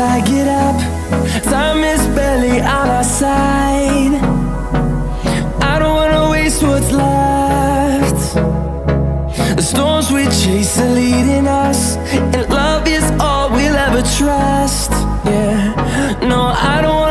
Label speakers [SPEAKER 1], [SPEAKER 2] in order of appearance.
[SPEAKER 1] I get up, time is barely on our side. I don't wanna waste what's left. The storms we chase are leading us, and love is all we'll ever trust. Yeah, no, I don't wanna